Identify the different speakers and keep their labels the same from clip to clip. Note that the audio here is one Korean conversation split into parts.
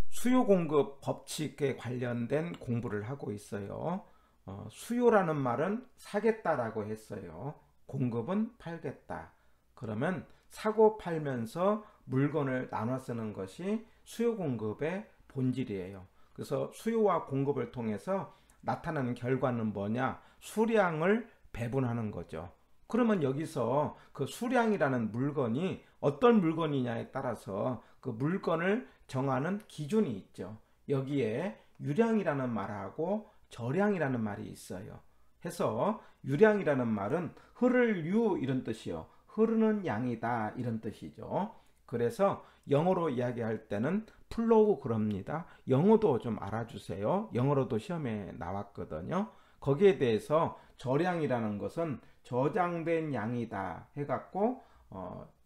Speaker 1: 수요 공급 법칙에 관련된 공부를 하고 있어요. 수요라는 말은 사겠다라고 했어요. 공급은 팔겠다. 그러면 사고 팔면서 물건을 나눠 쓰는 것이 수요 공급의 본질이에요. 그래서 수요와 공급을 통해서 나타나는 결과는 뭐냐? 수량을 배분하는 거죠. 그러면 여기서 그 수량이라는 물건이 어떤 물건이냐에 따라서 그 물건을 정하는 기준이 있죠. 여기에 유량이라는 말하고 저량이라는 말이 있어요. 해서 유량이라는 말은 흐를 유 이런 뜻이요. 흐르는 양이다 이런 뜻이죠. 그래서 영어로 이야기할 때는 플로우 그럽니다. 영어도 좀 알아주세요. 영어로도 시험에 나왔거든요. 거기에 대해서 저량이라는 것은 저장된 양이다 해갖고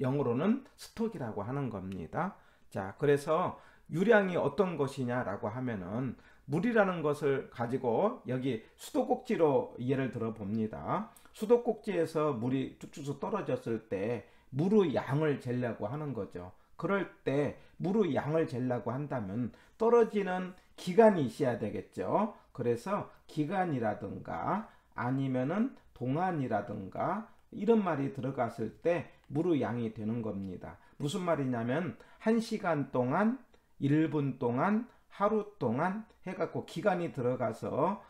Speaker 1: 영어로는 스톡이라고 하는 겁니다. 자, 그래서 유량이 어떤 것이냐라고 하면은 물이라는 것을 가지고 여기 수도꼭지로 예를 들어 봅니다. 수도꼭지에서 물이 쭉쭉 떨어졌을 때 물의 양을 재려고 하는 거죠. 그럴 때 물의 양을 재려고 한다면 떨어지는 기간이 있어야 되겠죠. 그래서 기간이라든가 아니면은 동안이라든가 이런 말이 들어갔을 때 물의 양이 되는 겁니다. 무슨 말이냐면 1시간 동안, 1분 동안, 하루 동안 해갖고 기간이 들어가서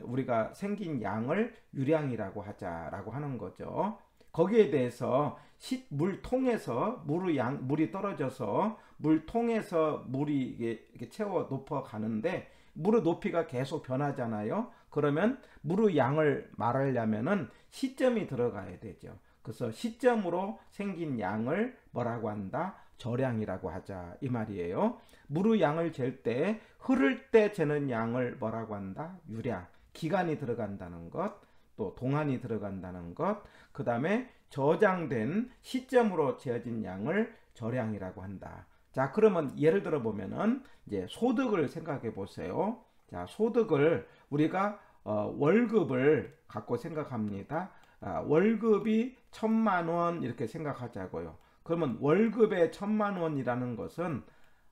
Speaker 1: 우리가 생긴 양을 유량이라고 하자라고 하는 거죠. 거기에 대해서 물통에서 물이 떨어져서 물통에서 물이 이렇게 채워 높아 가는데 물의 높이가 계속 변하잖아요. 그러면 물의 양을 말하려면은 시점이 들어가야 되죠. 그래서 시점으로 생긴 양을 뭐라고 한다? 저량이라고 하자 이 말이에요. 물의 양을 잴 때 흐를 때 재는 양을 뭐라고 한다? 유량. 기간이 들어간다는 것, 또 동안이 들어간다는 것, 그 다음에 저장된 시점으로 재어진 양을 저량이라고 한다. 자, 그러면 예를 들어 보면은 이제 소득을 생각해 보세요. 자, 소득을 우리가 월급을 갖고 생각합니다. 월급이 1,000,000원 이렇게 생각하자고요. 그러면 월급의 1,000,000원이라는 것은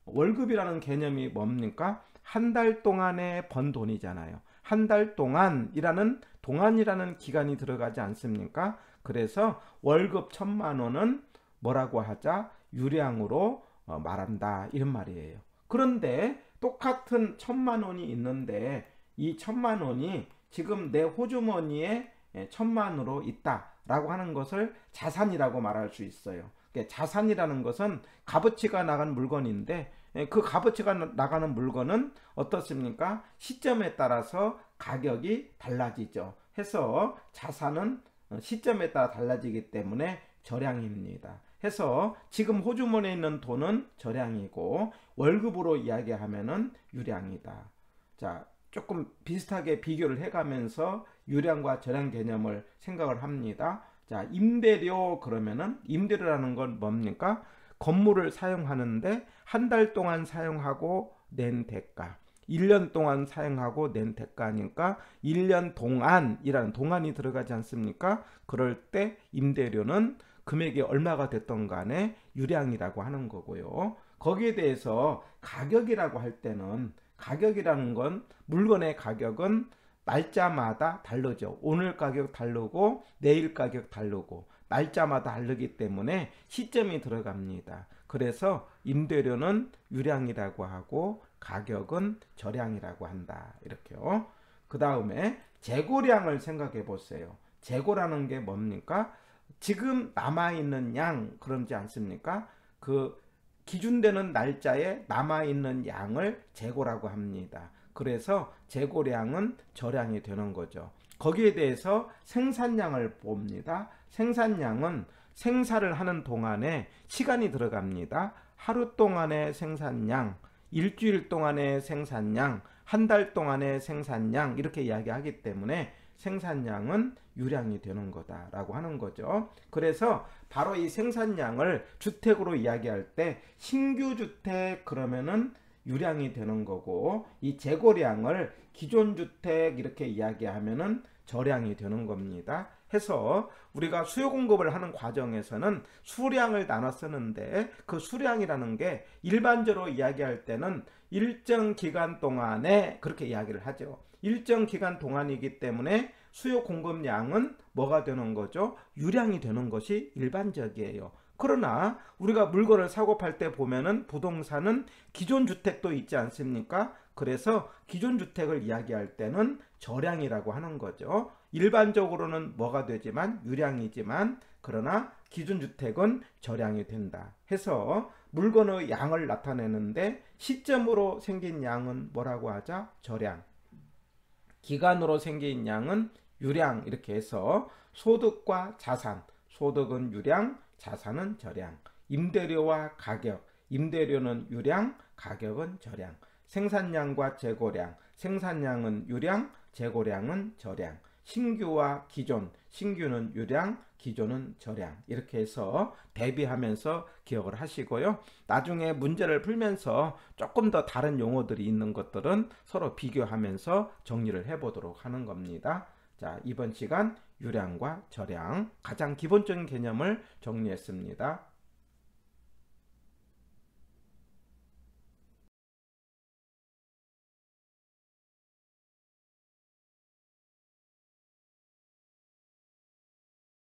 Speaker 1: 월급이라는 개념이 뭡니까? 한 달 동안에 번 돈이잖아요. 한 달 동안이라는 동안이라는 기간이 들어가지 않습니까? 그래서 월급 1,000,000원은 뭐라고 하자? 유량으로 말한다 이런 말이에요. 그런데 똑같은 1,000,000원이 있는데 이 1,000,000원이 지금 내 호주머니에 1,000,000원으로 있다라고 하는 것을 자산이라고 말할 수 있어요. 자산이라는 것은 값어치가 나간 물건인데 그 값어치가 나가는 물건은 어떻습니까? 시점에 따라서 가격이 달라지죠. 해서 자산은 시점에 따라 달라지기 때문에 저량입니다. 해서 지금 호주머니에 있는 돈은 저량이고 월급으로 이야기하면은 유량이다. 자, 조금 비슷하게 비교를 해가면서 유량과 저량 개념을 생각을 합니다. 자, 임대료 그러면은 임대료라는 건 뭡니까? 건물을 사용하는데 한 달 동안 사용하고 낸 대가, 1년 동안 사용하고 낸 대가니까 1년 동안이라는 동안이 들어가지 않습니까? 그럴 때 임대료는 금액이 얼마가 됐던 간에 유량이라고 하는 거고요. 거기에 대해서 가격이라고 할 때는 가격이라는 건 물건의 가격은 날짜마다 다르죠. 오늘 가격 다르고 내일 가격 다르고 날짜마다 다르기 때문에 시점이 들어갑니다. 그래서 임대료는 유량이라고 하고 가격은 저량이라고 한다. 이렇게요. 그 다음에 재고량을 생각해 보세요. 재고라는 게 뭡니까? 지금 남아있는 양 그러지 않습니까? 그 기준되는 날짜에 남아있는 양을 재고라고 합니다. 그래서 재고량은 저량이 되는 거죠. 거기에 대해서 생산량을 봅니다. 생산량은 생산을 하는 동안에 시간이 들어갑니다. 하루 동안의 생산량, 일주일 동안의 생산량, 한 달 동안의 생산량 이렇게 이야기하기 때문에 생산량은 유량이 되는 거다라고 하는 거죠. 그래서 바로 이 생산량을 주택으로 이야기할 때 신규 주택 그러면은 유량이 되는 거고 이 재고량을 기존 주택 이렇게 이야기하면은 저량이 되는 겁니다. 해서 우리가 수요 공급을 하는 과정에서는 수량을 나눠 쓰는데 그 수량이라는 게 일반적으로 이야기할 때는 일정 기간 동안에 그렇게 이야기를 하죠. 일정 기간 동안이기 때문에 수요 공급량은 뭐가 되는 거죠? 유량이 되는 것이 일반적이에요. 그러나 우리가 물건을 사고 팔 때 보면은 부동산은 기존 주택도 있지 않습니까? 그래서 기존 주택을 이야기할 때는 저량이라고 하는 거죠. 일반적으로는 뭐가 되지만 유량이지만 그러나 기존 주택은 저량이 된다 해서 물건의 양을 나타내는데 시점으로 생긴 양은 뭐라고 하자? 저량. 기간으로 생긴 양은 유량. 이렇게 해서 소득과 자산, 소득은 유량, 자산은 저량. 임대료와 가격, 임대료는 유량, 가격은 저량. 생산량과 재고량, 생산량은 유량, 재고량은 저량. 신규와 기존, 신규는 유량, 기존은 저량. 이렇게 해서 대비하면서 기억을 하시고요. 나중에 문제를 풀면서 조금 더 다른 용어들이 있는 것들은 서로 비교하면서 정리를 해보도록 하는 겁니다. 자, 이번 시간 유량과 저량 가장 기본적인 개념을 정리했습니다.